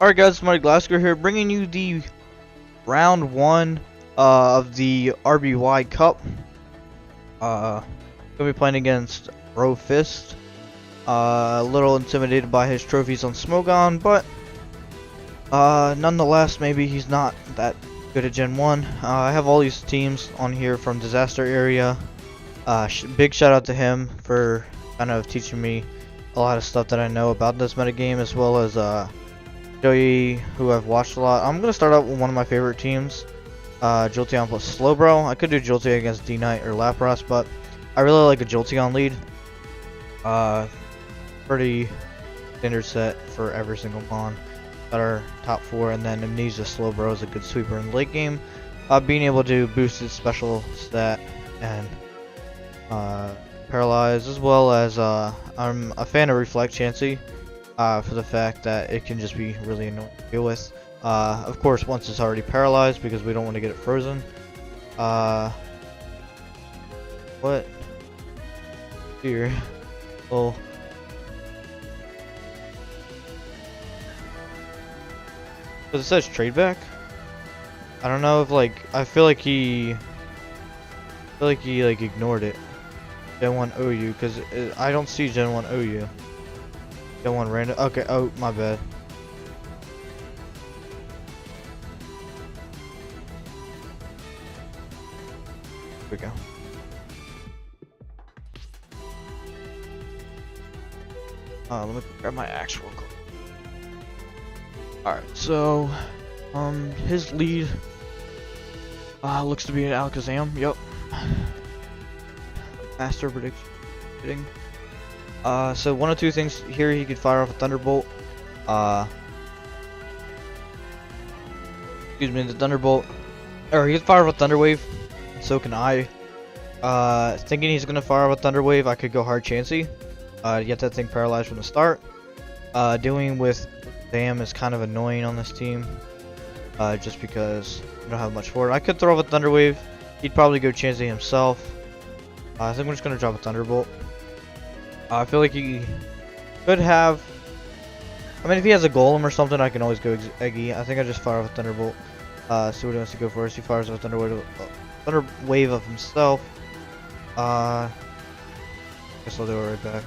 Alright guys, Mike Glasgow here, bringing you the round 1 of the RBY Cup. Gonna be playing against Fist. A little intimidated by his trophies on Smogon, but nonetheless, maybe he's not that good at Gen 1. I have all these teams on here from Disaster Area. Big shout out to him for kind of teaching me a lot of stuff that I know about this metagame, as well as Joey, who I've watched a lot. I'm gonna start out with one of my favorite teams, Jolteon plus Slowbro. I could do Jolteon against D-Knight or Lapras, but I really like a Jolteon lead. Pretty standard set for every single mon that are top 4, and then Amnesia Slowbro is a good sweeper in the late game. Being able to boost its special stat and paralyze, as well as I'm a fan of Reflect Chansey. For the fact that it can just be really annoying to deal with. Of course, once it's already paralyzed, because we don't want to get it frozen. What? Here. Oh. Because it says trade back. I don't know if I feel like he ignored it. Gen 1 OU, because I don't see Gen 1 OU. Gen 1 random. Okay, oh, my bad. Here we go. Let me grab my actual code. Alright, so his lead looks to be an Alakazam. Yep. Master prediction. So one of two things here: he could fire off a Thunderbolt. Excuse me, the Thunderbolt, or he could fire off a Thunder Wave. So can I. Thinking he's gonna fire off a Thunder Wave, I could go hard Chansey. Get that thing paralyzed from the start. Dealing with Zam is kind of annoying on this team, just because I don't have much for it. I could throw off a Thunder Wave. He'd probably go Chansey himself. I think I'm just gonna drop a Thunderbolt. I feel like he could have. I mean, if he has a Golem or something, I can always go Eggy. I think I just fire off a Thunderbolt. See what he wants to go for. He fires off a Thunder Wave of himself. Guess I'll do it right back.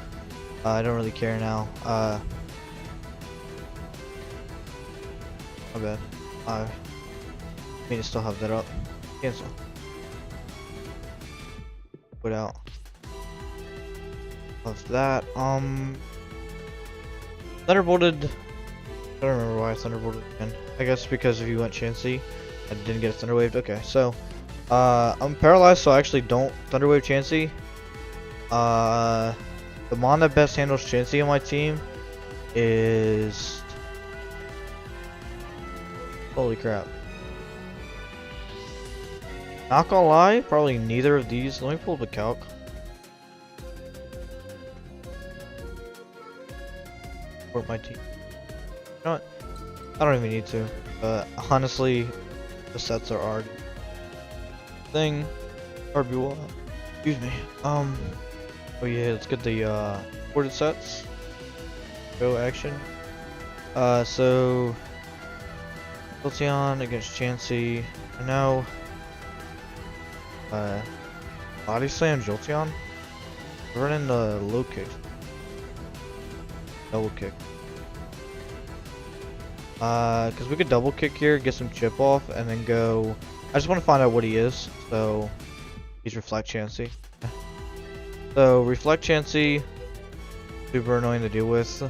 I don't really care now. My bad. I mean to still have that up. Cancel. Put out. Of that, Thunderbolted. I don't remember why I Thunderbolted again. I guess because if you went Chansey, I didn't get a Thunder Wave. Okay, so I'm paralyzed, so I actually don't Thunder Wave Chansey. The mon that best handles Chansey on my team is, holy crap. Not gonna lie, probably neither of these. Let me pull up the calc. For my team. You know what? I don't even need to. Honestly, the sets are already thing. RBY. Excuse me. Oh yeah, let's get the ported sets. Go action. So Jolteon against Chansey. I know. Body slam Jolteon. Running the low kick. Double kick. Because we could double kick here, get some chip off, and then go. I just want to find out what he is. So he's Reflect Chansey. So Reflect Chansey, super annoying to deal with.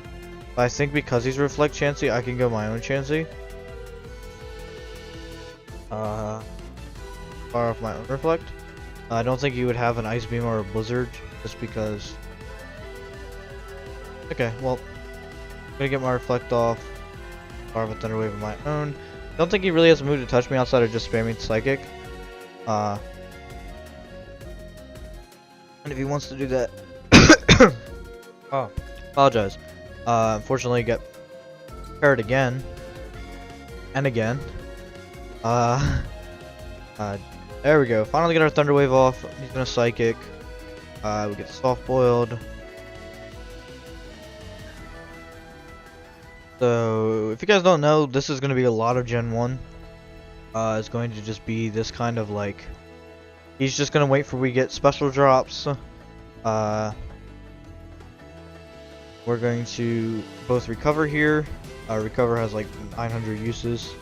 But I think because he's Reflect Chansey, I can go my own Chansey. Fire off my own Reflect. I don't think he would have an Ice Beam or a Blizzard, just because. Okay, well, I'm gonna get my Reflect off. Fire off a Thunder Wave of my own. Don't think he really has a move to touch me outside of just spamming Psychic. And if he wants to do that, oh, apologize. Unfortunately, get parried again and again. There we go. Finally get our Thunder Wave off. He's gonna Psychic. We get Soft Boiled. So, if you guys don't know, this is going to be a lot of Gen 1. It's going to just be this kind of like... He's just going to wait for we get special drops. We're going to both recover here. Recover has like 900 uses.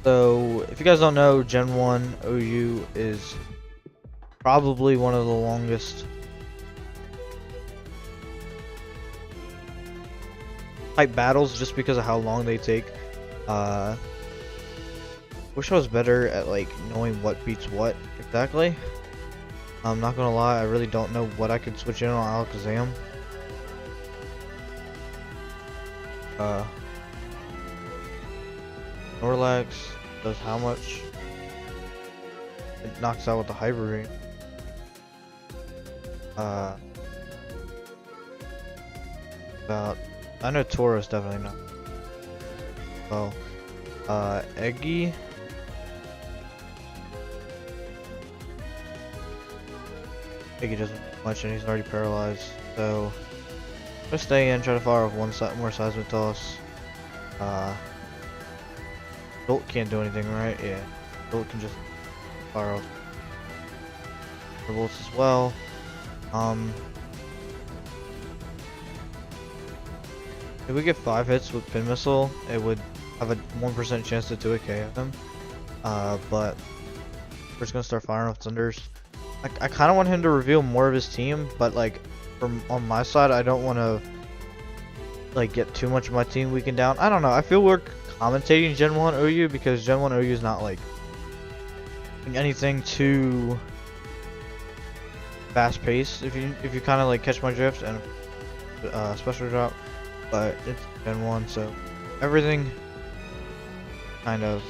So, if you guys don't know, Gen 1 OU is probably one of the longest type battles just because of how long they take. Wish I was better at like knowing what beats what exactly. I'm not gonna lie, I really don't know what I could switch in on Alakazam. Snorlax does how much? It knocks out with the Hyper Beam. About, I know Tauros definitely not. Well, Eggy. Eggy doesn't do much and he's already paralyzed. So, just stay in, try to fire off one more Seismic Toss. Jolt can't do anything, right? Yeah. Jolt can just fire off bolts as well. If we get 5 hits with Pin Missile, it would have a 1% chance to 2k him. But we're just gonna start firing off Thunders. I kind of want him to reveal more of his team, but like from on my side, I don't want to like get too much of my team weakened down. I don't know. I feel we're commentating Gen 1 OU because Gen 1 OU is not like anything too fast paced. If you kind of like catch my drift, and special drop, but it's Gen 1, so everything kind of,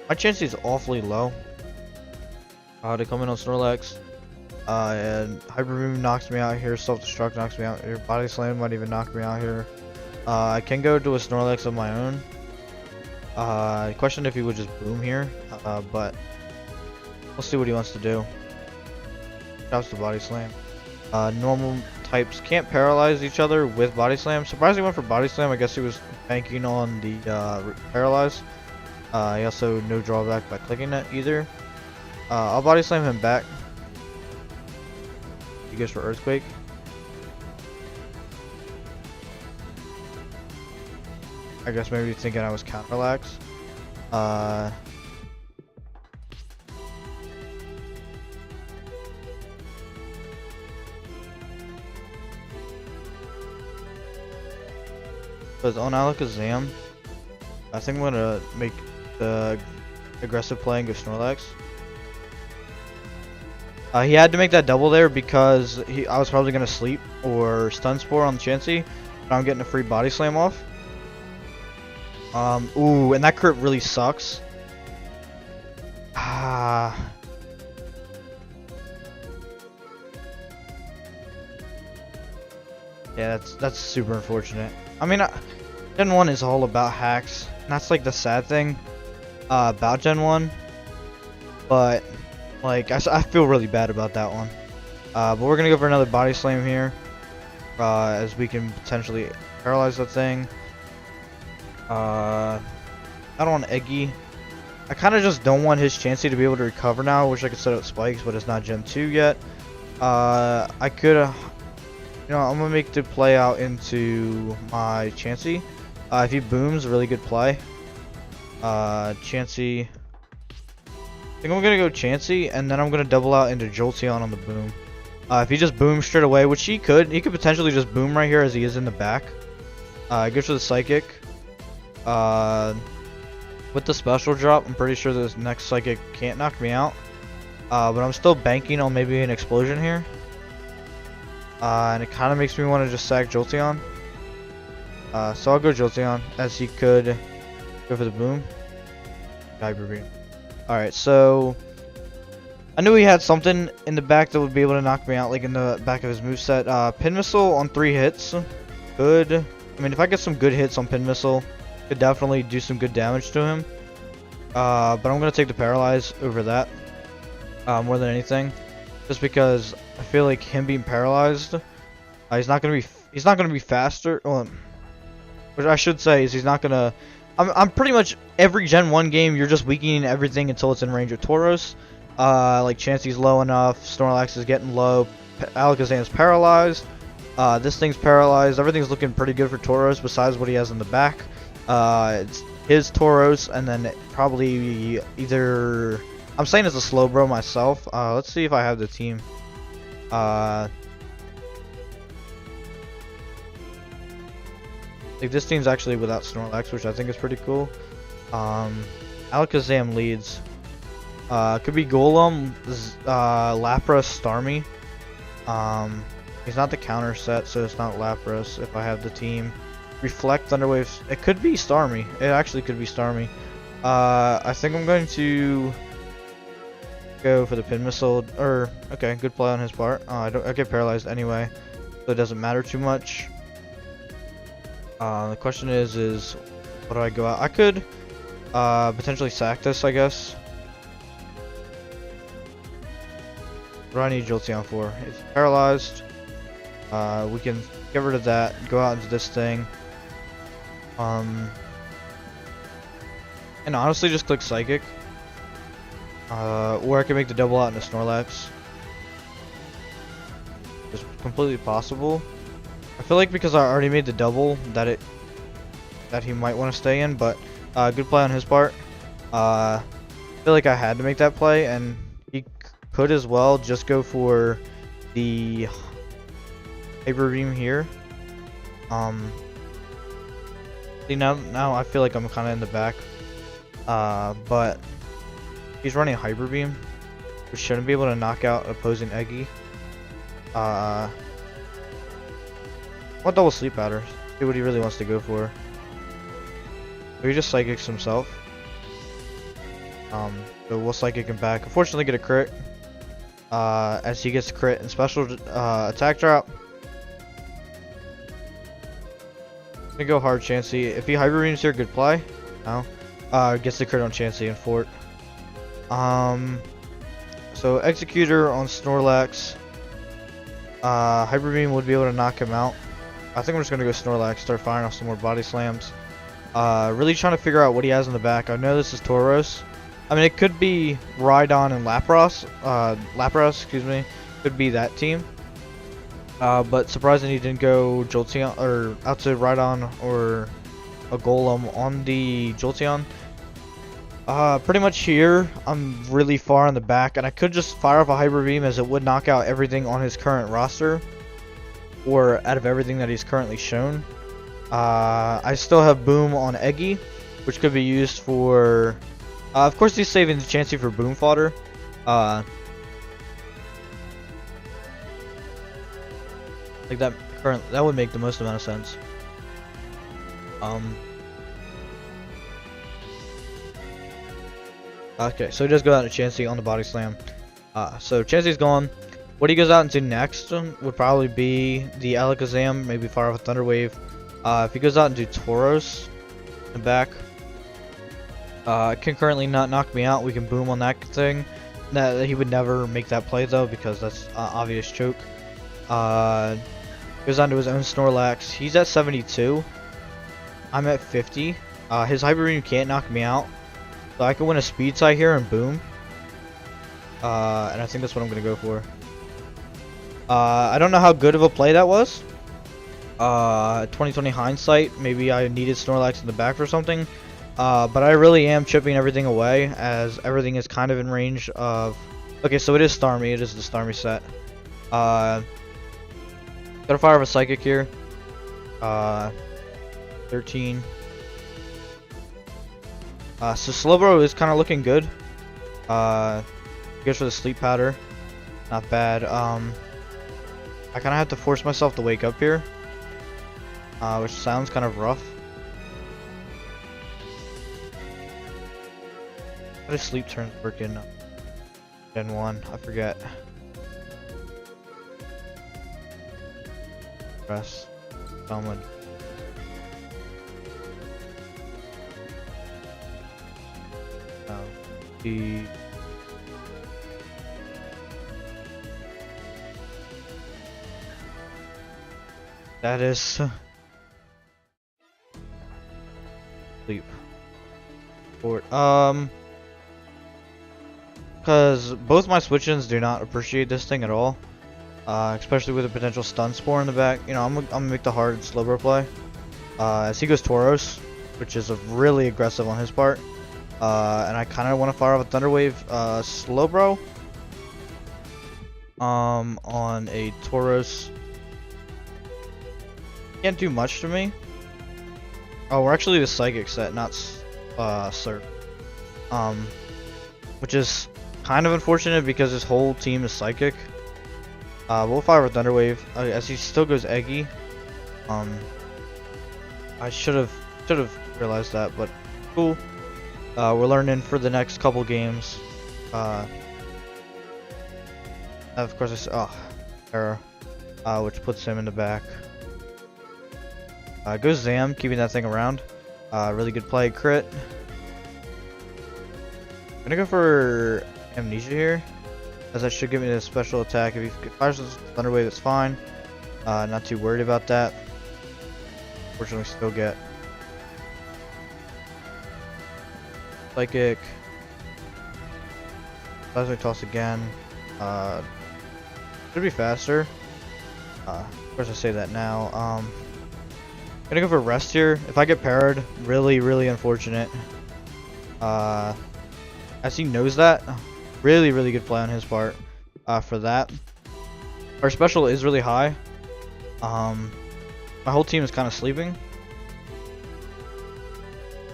my chance is awfully low to come in on Snorlax. And Hyper Beam knocks me out here, Self-Destruct knocks me out here, Body Slam might even knock me out here. I can go to a Snorlax of my own. I question if he would just boom here, but we'll see what he wants to do. Shouts to Body Slam. Normal types can't paralyze each other with Body Slam. Surprisingly went for Body Slam, I guess he was banking on the paralyze. He also no drawback by clicking it either. I'll Body Slam him back. He goes for Earthquake. I guess maybe thinking I was Counterlax. But on Alakazam, I think I'm gonna make the aggressive play and go Snorlax. He had to make that double there because I was probably gonna sleep or Stun Spore on Chansey, but I'm getting a free Body Slam off. Ooh, and that crit really sucks. Yeah, that's super unfortunate. I mean, Gen 1 is all about hacks, and that's like the sad thing about Gen 1. But like, I feel really bad about that one. But we're gonna go for another Body Slam here, as we can potentially paralyze that thing. I don't want Eggy. I kind of just don't want his Chansey to be able to recover now. I wish I could set up spikes, but it's not Gen 2 yet. I could, you know, I'm gonna make the play out into my Chansey. If he booms, really good play. Chansey. I think I'm gonna go Chansey, and then I'm gonna double out into Jolteon on the boom. If he just booms straight away, which he could potentially just boom right here as he is in the back. Goes for the Psychic. With the special drop, I'm pretty sure this next Psychic can't knock me out. But I'm still banking on maybe an explosion here. And it kind of makes me want to just sack Jolteon. So I'll go Jolteon, as he could go for the boom. Hyper Beam. Alright, so I knew he had something in the back that would be able to knock me out, like in the back of his moveset. Pin Missile on 3 hits. Good. I mean, if I get some good hits on Pin Missile, could definitely do some good damage to him. But I'm going to take the Paralyze over that. More than anything. Just because I feel like him being paralyzed, he's not gonna be faster. Well, which I should say is he's not gonna. I'm pretty much every Gen 1 game you're just weakening everything until it's in range of Tauros. Like Chansey's low enough, Snorlax is getting low, Alakazam's paralyzed. This thing's paralyzed. Everything's looking pretty good for Tauros besides what he has in the back. It's his Tauros, and then probably either. I'm saying it's a slow bro myself. Let's see if I have the team. Like this team's actually without Snorlax, which I think is pretty cool. Alakazam leads. Could be Golem, Lapras, Starmie. He's not the counter set, so it's not Lapras if I have the team. Reflect, Thunderwave. It could be Starmie. It actually could be Starmie. I think I'm going to go for the Pin Missile. Or okay, good play on his part. I get paralyzed anyway, so it doesn't matter too much. The question is what do I go out? I could potentially sack this, I guess. What do I need Jolteon for? It's paralyzed. We can get rid of that, go out into this thing. And honestly just click Psychic. Or I can make the double out into Snorlax. It's completely possible. I feel like because I already made the double that he might want to stay in, but good play on his part. I feel like I had to make that play, and he could as well just go for the Hyper Beam here. See now I feel like I'm kind of in the back, but he's running Hyper Beam, which shouldn't be able to knock out opposing Eggy. What double Sleep Powder? See what he really wants to go for. Or he just Psychics himself. So we'll Psychic him back. Unfortunately, get a crit. As he gets crit and special attack drop. I'm gonna go hard Chansey. If he Hyper Beams here, good play. No. Gets the crit on Chansey and Fort. So Executor on Snorlax. Hyper Beam would be able to knock him out. I think I'm just gonna go Snorlax, start firing off some more body slams. Really trying to figure out what he has in the back. I know this is Tauros. I mean, it could be Rhydon and Lapras. Lapras, excuse me. Could be that team. But surprising he didn't go Jolteon or out to Rhydon or a Golem on the Jolteon. Pretty much here, I'm really far in the back, and I could just fire off a Hyper Beam as it would knock out everything on his current roster. Or out of everything that he's currently shown. I still have Boom on Eggy, which could be used for. Of course, he's saving the Chansey for Boom fodder. Like that would make the most amount of sense. Okay, so he does go out to Chansey on the body slam. So Chansey's gone. What he goes out into next would probably be the Alakazam, maybe fire off a Thunder Wave. If he goes out into Tauros in the back, it can currently not knock me out. We can boom on that thing. He would never make that play though because that's obvious choke. Goes on to his own Snorlax. He's at 72. I'm at 50. His Hyper Beam can't knock me out, so I can win a speed tie here and boom. And I think that's what I'm gonna go for. I don't know how good of a play that was. 2020 hindsight, maybe I needed Snorlax in the back for something. But I really am chipping everything away as everything is kind of in range of. Okay, so it is Starmie. It is the Starmie set. Gotta fire off a Psychic here. 13. So Slowbro is kind of looking good. Goes for the Sleep Powder. Not bad. I kind of have to force myself to wake up here, which sounds kind of rough. How does sleep turns work in Gen 1? I forget. Press. Someone. That is sleep. Forward. Because both my switch-ins do not appreciate this thing at all. Especially with a potential stun spore in the back. You know, I'm gonna make the hard slow bro play. As he goes Tauros, which is really aggressive on his part. And I kind of want to fire off a Thunder Wave slow bro. On a Tauros. Can't do much to me. Oh, we're actually the Psychic set, not Surf. Which is kind of unfortunate because his whole team is Psychic. We'll fire with Thunder Wave as he still goes Eggy. I should have realized that, but cool. We're learning for the next couple games. Of course, I said, error, which puts him in the back. Goes Zam, keeping that thing around. Really good play, crit. I'm gonna go for Amnesia here, as that should give me the special attack. If he fires this Thunder Wave, that's fine. Not too worried about that. Fortunately, still get Psychic. Seismic Toss again. Should be faster. Of course, I say that now. Gonna go for Rest here. If I get parried, really unfortunate. As he knows that, really good play on his part. For that, our special is really high. My whole team is kind of sleeping.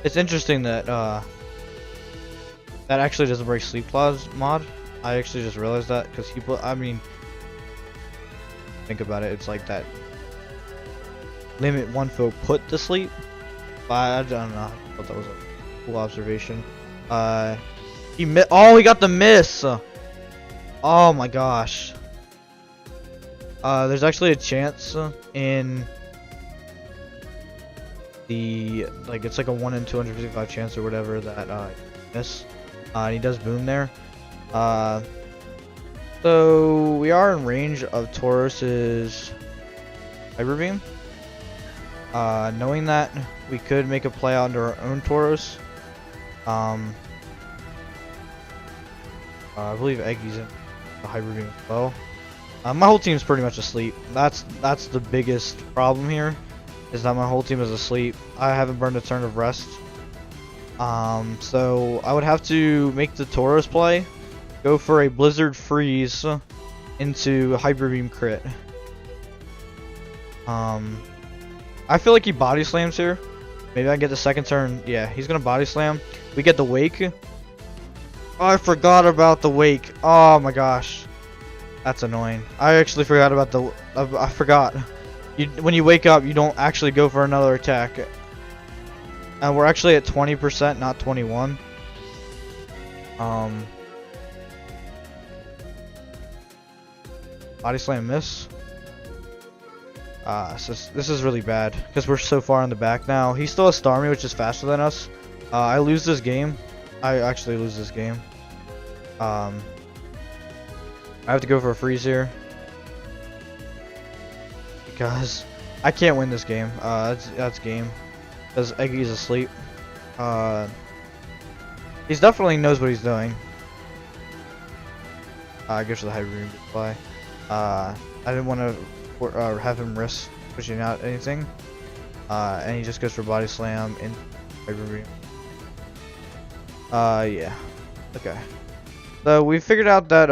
It's interesting that that actually doesn't break sleep clause mod. I actually just realized that because he put. I mean, think about it. It's like that. Limit one foe put to sleep. But I don't know. I thought that was a cool observation. He he got the miss. Oh my gosh. There's actually a chance in the it's like a 1 in 255 chance or whatever that miss. And he does boom there. So we are in range of Taurus's Hyper Beam. Knowing that, we could make a play out into our own Tauros. I believe Eggy's in the Hyper Beam as well. My whole team's pretty much asleep. That's the biggest problem here, is that my whole team is asleep. I haven't burned a turn of rest. So I would have to make the Tauros play, go for a Blizzard Freeze into Hyper Beam crit. I feel like he body slams here. Maybe I can get the second turn. Yeah, he's gonna body slam. We get the wake. Oh, I forgot about the wake. Oh my gosh, that's annoying. I actually forgot about the. I forgot. When you wake up, you don't actually go for another attack. And we're actually at 20%, not 21. Body slam miss. This is really bad because we're so far in the back now. He still has Starmie, which is faster than us. I lose this game. I actually lose this game. I have to go for a freeze here because I can't win this game. That's game because Eggy's asleep. He definitely knows what he's doing. I go for the Hyper Beam play. I didn't want to have him risk pushing out anything, and he just goes for body slam in Hyper Beam. Yeah, okay. So we figured out that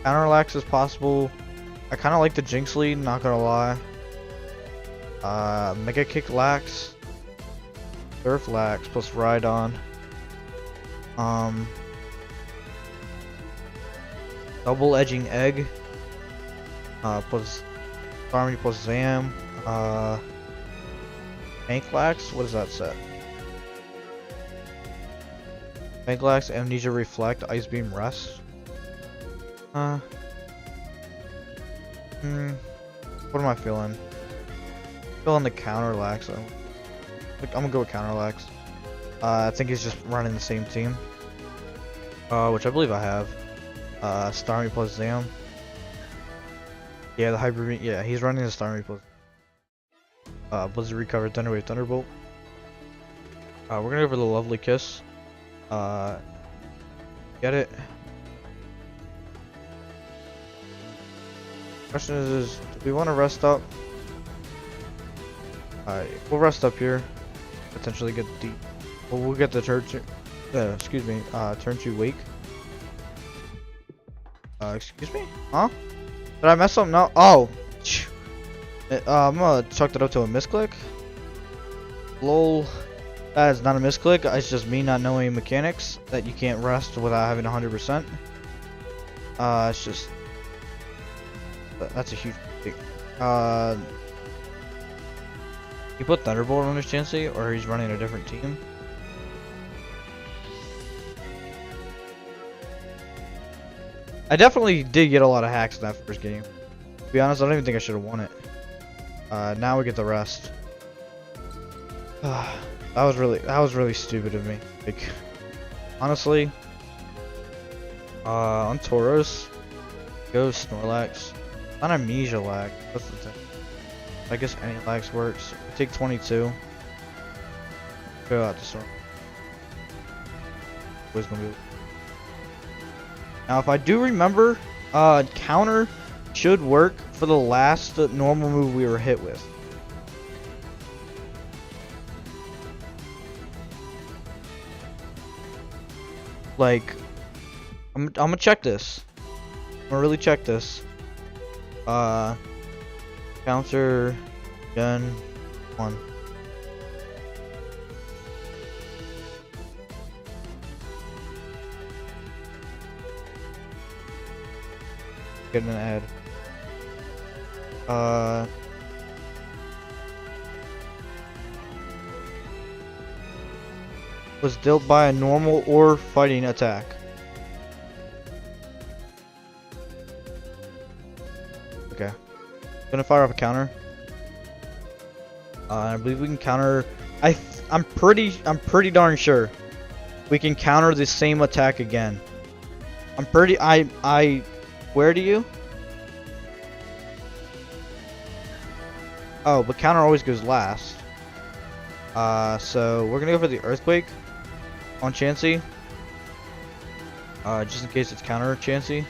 counter lax is possible. I kind of like the Jinx lead, not gonna lie. Mega kick lax, surf lax plus ride on. Double edging egg. Plus Starmie plus Zam. Banklax? What is that set? Banklax, Amnesia Reflect, Ice Beam Rest. What am I feeling? Feeling the counter lax. I'm gonna go with counter lax. I think he's just running the same team. Which I believe I have. Starmie plus Zam. Yeah, the hybrid. Yeah, he's running the Stormy Blizzard. Blizzard Recover Thunderwave Thunderbolt. We're gonna go for the Lovely Kiss. Get it. Question is do we want to rest up? We'll rest up here. Potentially get the. Well, we'll get the turn. Excuse me. Turn 2 wake. Excuse me? Huh? Did I mess up? No. Oh. I'm gonna chuck that up to a misclick. Lol. That is not a misclick. It's just me not knowing mechanics that you can't rest without having 100%. It's just. That's a huge mistake. He put Thunderbolt on his Chansey, or he's running a different team. I definitely did get a lot of hacks in that first game. To be honest, I don't even think I should have won it. Now we get the rest. That was really stupid of me. Like, honestly, on Tauros, go Snorlax. Not Amnesia lag. That's the thing. I guess any lags works. We take 22. Go out to Storm. Now, if I do remember, counter should work for the last normal move we were hit with. Like, I'm gonna check this. I'm gonna really check this. Counter Gen 1. Getting an ad. Was dealt by a normal or fighting attack. Okay. Gonna fire up a counter. I believe we can counter. I'm pretty darn sure we can counter the same attack again. Where do you? Oh, but counter always goes last. So we're gonna go for the Earthquake on Chansey. Just in case it's counter Chansey.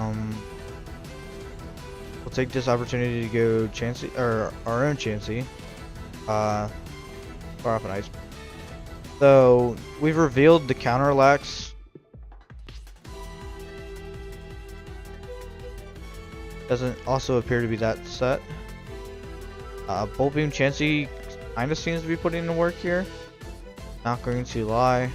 We'll take this opportunity to go Chansey, or our own Chansey. Fire off an Ice. So we've revealed the counter lax. Doesn't also appear to be that set. Bolt Beam Chansey kinda seems to be putting in the work here. Not going to lie.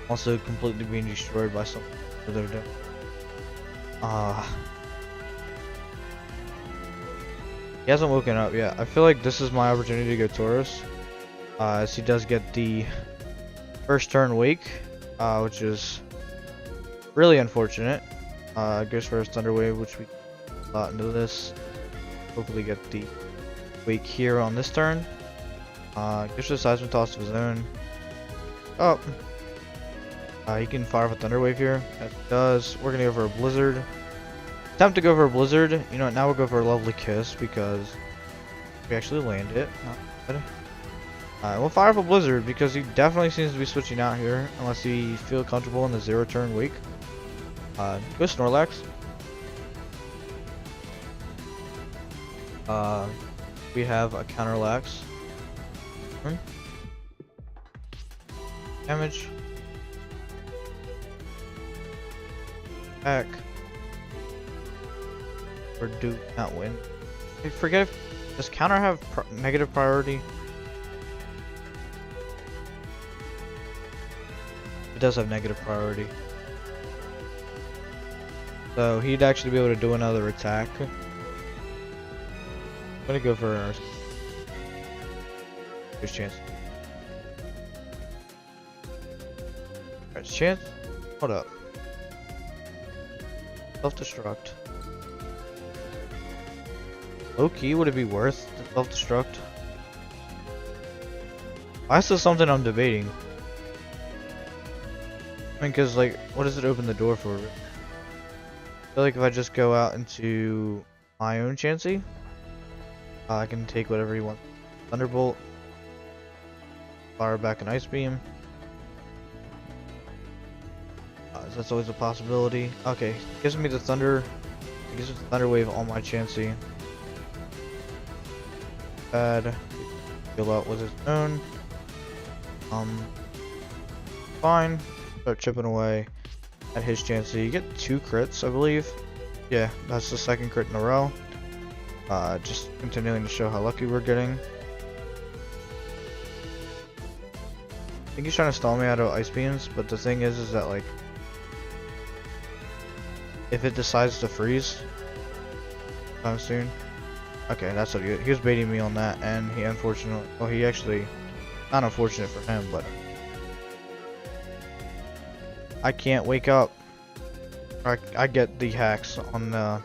Also completely being destroyed by something that they're doing. He hasn't woken up yet. I feel like this is my opportunity to go Tauros. As he does get the first turn wake, which is really unfortunate. Goes for his Thunder Wave, which we got into this. Hopefully get the wake here on this turn. Goes for the Seismic Toss of his own. Oh. He can fire with Thunder Wave here. That does. We're gonna go for a Blizzard. Attempt to go for a Blizzard. You know what? Now we'll go for a Lovely Kiss because we actually land it. Not bad. Alright, we'll fire up a Blizzard because he definitely seems to be switching out here unless he feels comfortable in the 0-turn wake. Go Snorlax. We have a counter lax. Damage. Back. Or do not win. I forget if does counter have negative priority? It does have negative priority. So he'd actually be able to do another attack. I'm gonna go for our good chance. Alright, chance. Hold up. Self-destruct. Low key, would it be worth the self-destruct? That's still something I'm debating. I mean, cause like, what does it open the door for? feel like if I just go out into my own Chansey, I can take whatever he wants. Thunderbolt, fire back an Ice Beam. So that's always a possibility. Okay, gives me the Thunder. It gives me the Thunder Wave on my Chansey. Bad. Heal out with his own. Fine. Start chipping away at his Chansey. You get 2 crits, I believe. Yeah, that's the 2nd crit in a row. Just continuing to show how lucky we're getting. I think he's trying to stall me out of Ice Beams, but the thing is that like, if it decides to freeze sometime soon. Okay, that's what he was baiting me on that, and he unfortunately, well, he actually, not unfortunate for him, but I can't wake up. I get the hacks on the.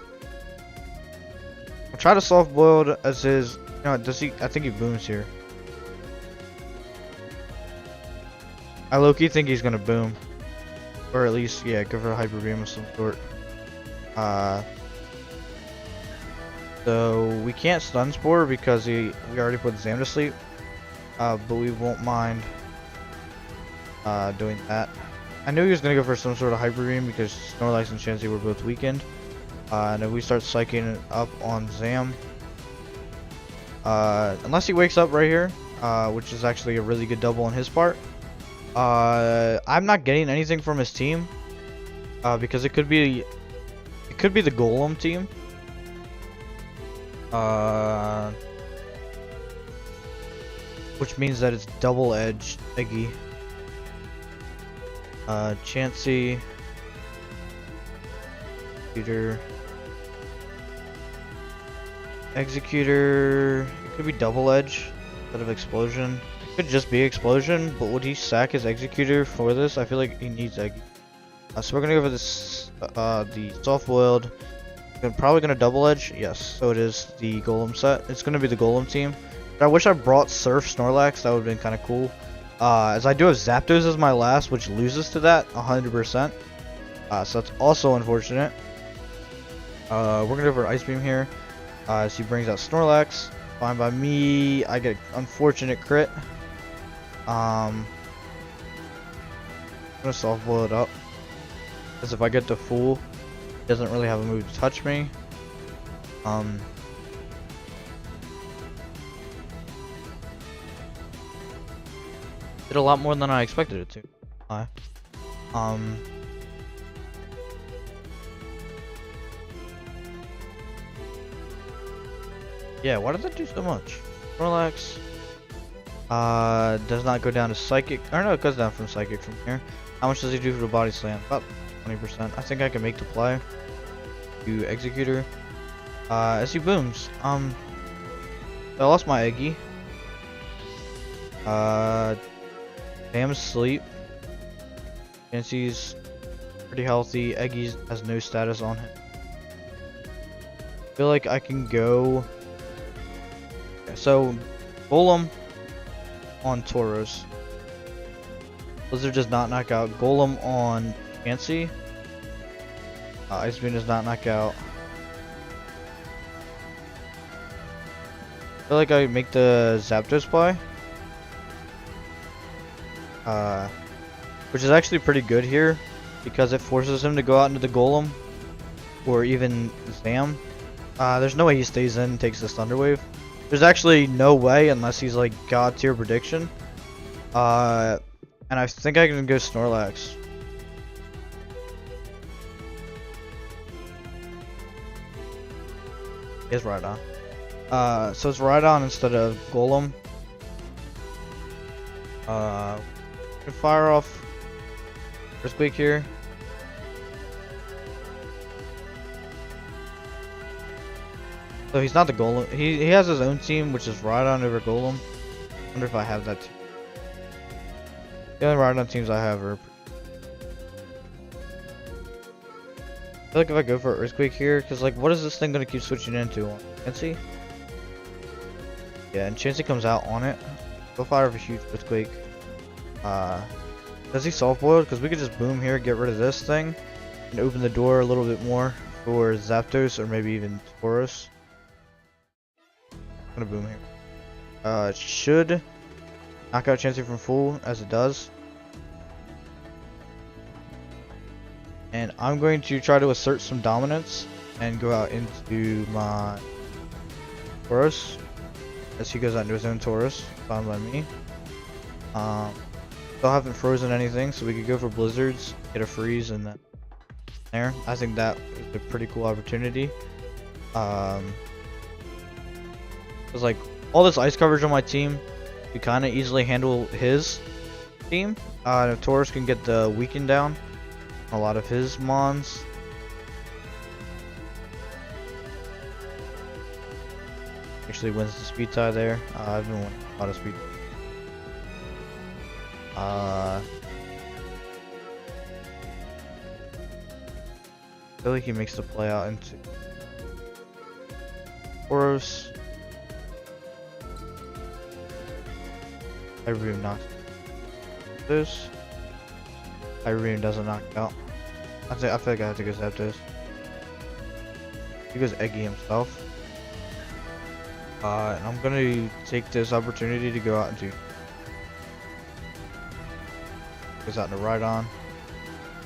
I'll try to soft boiled as his. You know, does he? I think he booms here. I low-key think he's gonna boom, or at least yeah, go for a hyper beam of some sort. So we can't stun Spore because we already put Zam to sleep. But we won't mind doing that. I knew he was gonna go for some sort of hyper beam because Snorlax and Chansey were both weakened. And if we start psyching it up on Zam, unless he wakes up right here, which is actually a really good double on his part. I'm not getting anything from his team because it could be the Golem team. Which means that it's double edged Eggy. Chansey, Executor. It could be double edge instead of explosion. It could just be explosion, but would he sack his Executor for this? I feel like he needs Eggy. So we're gonna go for this, the soft boiled. I'm probably gonna double edge. Yes, so it is the Golem set. It's gonna be the Golem team. But I wish I brought Surf Snorlax. That would have been kind of cool. As I do have Zapdos as my last, which loses to that 100%. So that's also unfortunate. We're gonna go for Ice Beam here. As he brings out Snorlax. Fine by me. I get an unfortunate crit. I'm gonna soft boil it up. Because if I get the Fool, he doesn't really have a move to touch me. Did a lot more than I expected it to. Yeah, why does that do so much? Snorlax does not go down to Psychic. Or no, it goes down from Psychic from here. How much does he do for the Body Slam? About 20%. I think I can make the play. Do Executor. As he booms. I lost my Eggy. Damn asleep. Chansey's pretty healthy. Eggy has no status on him. I feel like I can go. Okay, so Golem on Tauros. Blizzard does not knock out. Golem on Chansey. Ice Beam does not knock out. I feel like I make the Zapdos play. Which is actually pretty good here because it forces him to go out into the Golem or even Zam. There's no way he stays in and takes this Thunder Wave. There's actually no way unless he's like God tier prediction. And I think I can go Snorlax. It's Rhydon. So it's Rhydon instead of Golem. Fire off Earthquake here. So he's not the Golem. He has his own team, which is Rhydon over Golem. I wonder if I have that team. The only Rhydon teams I have are. I feel like if I go for Earthquake here, because like, what is this thing gonna keep switching into? Chansey? Yeah, and Chansey comes out on it. Go fire of a huge Earthquake. Does he soft boil? Because we could just boom here, get rid of this thing, and open the door a little bit more for Zapdos or maybe even Tauros. I'm gonna boom here. It should knock out Chansey from full, as it does. And I'm going to try to assert some dominance and go out into my Tauros. As he goes out into his own Tauros, found by me. Still haven't frozen anything, so we could go for blizzards, get a freeze, and then there. I think that is a pretty cool opportunity. Cause like all this ice coverage on my team, we kind of easily handle his team. If Tauros can get the weaken down, a lot of his mons. Actually wins the speed tie there. I've been winning a lot of speed. I feel like he makes the play out into Tauros. Irene knocks this. Irene doesn't knock out. I feel like I have to go Zapdos. He goes Eggy himself. And I'm gonna take this opportunity to go out into goes out into Rhydon.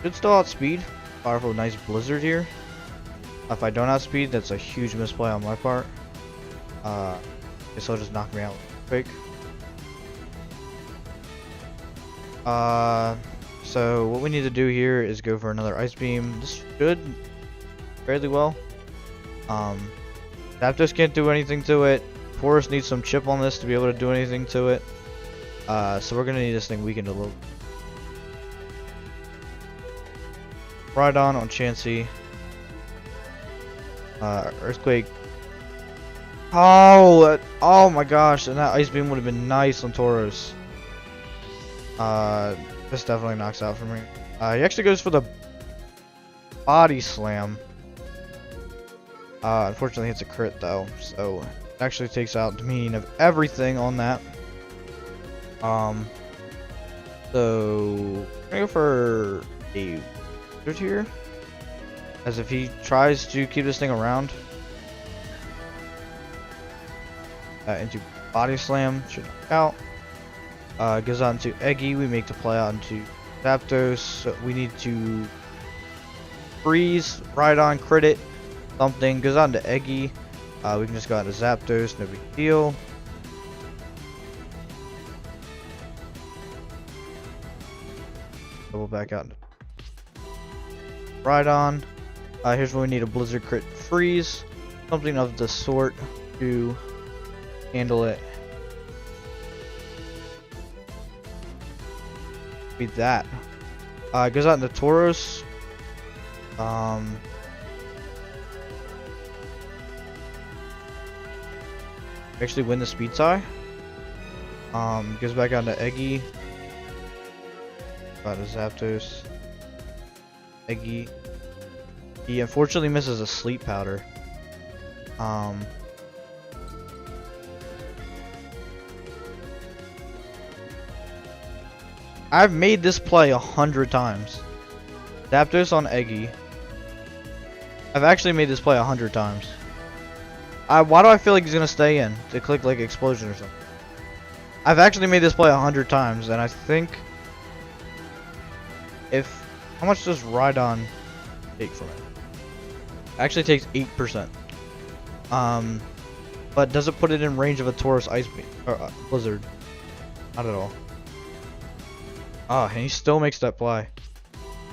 Should still outspeed. Powerful, nice blizzard here. If I don't outspeed, that's a huge misplay on my part. Guess he'll just knock me out quick. So what we need to do here is go for another Ice Beam. This should fairly well. Zapdos can't do anything to it. Tauros needs some chip on this to be able to do anything to it. So we're gonna need this thing weakened a little. Rhydon on Chansey. Earthquake. Oh my gosh, and that Ice Beam would have been nice on Tauros. This definitely knocks out for me. He actually goes for the Body Slam. Unfortunately hits a crit though, so it actually takes out the meaning of everything on that. So I'm gonna go for a Wizard here, as if he tries to keep this thing around. Into Body Slam, should knock out. Goes on to Eggy, we make the play out into Zapdos. So we need to freeze, Rhydon, crit it, something. Goes on to Eggy. We can just go out to Zapdos, no big deal. Double back out into Rhydon. Here's where we need a Blizzard, crit, freeze, something of the sort to handle it. Beat that. Goes out into Tauros. Actually win the speed tie. Goes back out to Eggy. Out to Zapdos. Eggy. He unfortunately misses a sleep powder. I've made this play 100 times. Zapdos on Eggy. I've actually made this play 100 times. Why do I feel like he's gonna stay in to click like explosion or something? I've actually made this play 100 times, and I think how much does Rhydon take from it? Actually takes 8%. But does it put it in range of a Tauros Ice Beam or Blizzard? Not at all. And he still makes that play.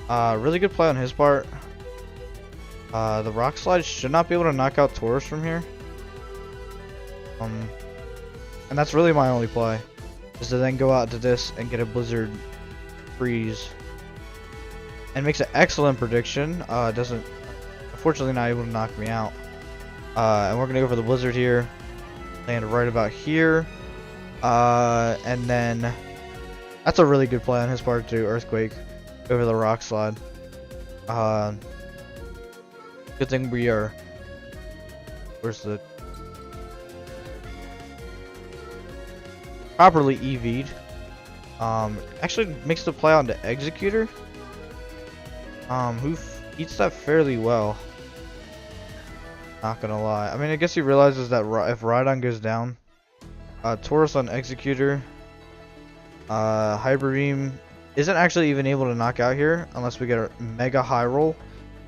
Really good play on his part. The Rock Slide should not be able to knock out Tauros from here. And that's really my only play, is to then go out to this and get a Blizzard freeze. And makes an excellent prediction. Doesn't, unfortunately, not able to knock me out. And we're gonna go for the Blizzard here. Land right about here. And then that's a really good play on his part too. Earthquake over the Rock Slide. Good thing we are. Where's the properly EV'd? Actually makes the play onto Executor. Who eats that fairly well. Not gonna lie. I mean, I guess he realizes that if Rhydon goes down, Taurus on Executor, Hyper Beam isn't actually even able to knock out here unless we get a mega high roll.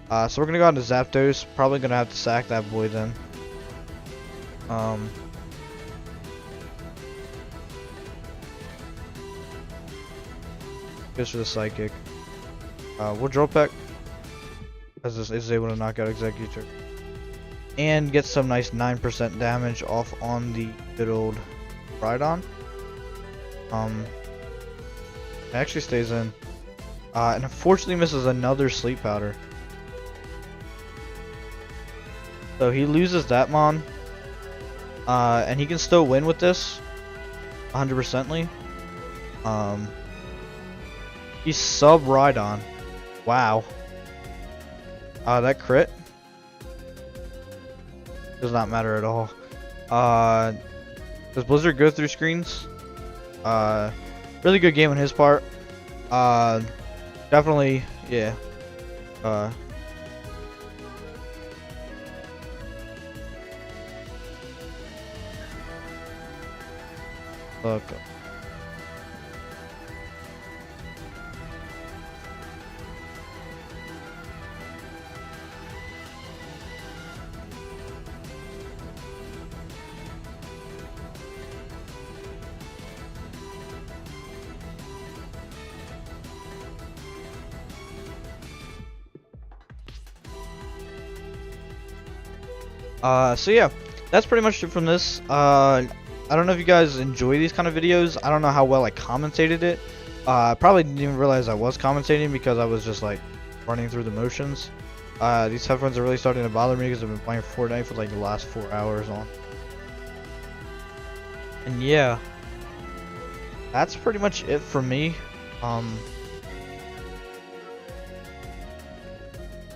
So we're gonna go on to Zapdos. Probably gonna have to sack that boy then. Goes for the Psychic. We'll Drill Peck, as this is able to knock out Executor. And get some nice 9% damage off on the good old Rhydon. It actually stays in. And unfortunately misses another Sleep Powder. So he loses that Mon. And he can still win with this. 100%ly. He's sub Rhydon. Wow. That crit does not matter at all. Does Blizzard go through screens? Really good game on his part. Definitely, yeah. Look. So yeah, that's pretty much it from this. I don't know if you guys enjoy these kind of videos. I don't know how well I commentated it. I probably didn't even realize I was commentating because I was just like running through the motions. These headphones are really starting to bother me because I've been playing Fortnite for like the last 4 hours on. And yeah, that's pretty much it for me. I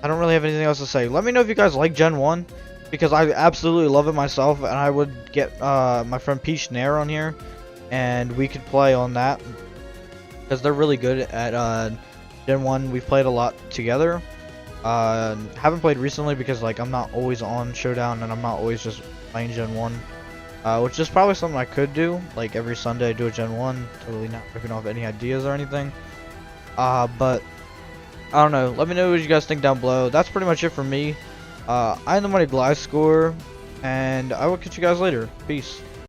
don't really have anything else to say. Let me know if you guys like Gen 1. Because I absolutely love it myself, and I would get my friend Peach Nair on here, and we could play on that. Because they're really good at Gen 1. We've played a lot together. Haven't played recently because like I'm not always on Showdown, and I'm not always just playing Gen 1. Which is probably something I could do. Like every Sunday I do a Gen 1. Totally not ripping off any ideas or anything. But I don't know. Let me know what you guys think down below. That's pretty much it for me. I am the Money Glide Score, and I will catch you guys later. Peace.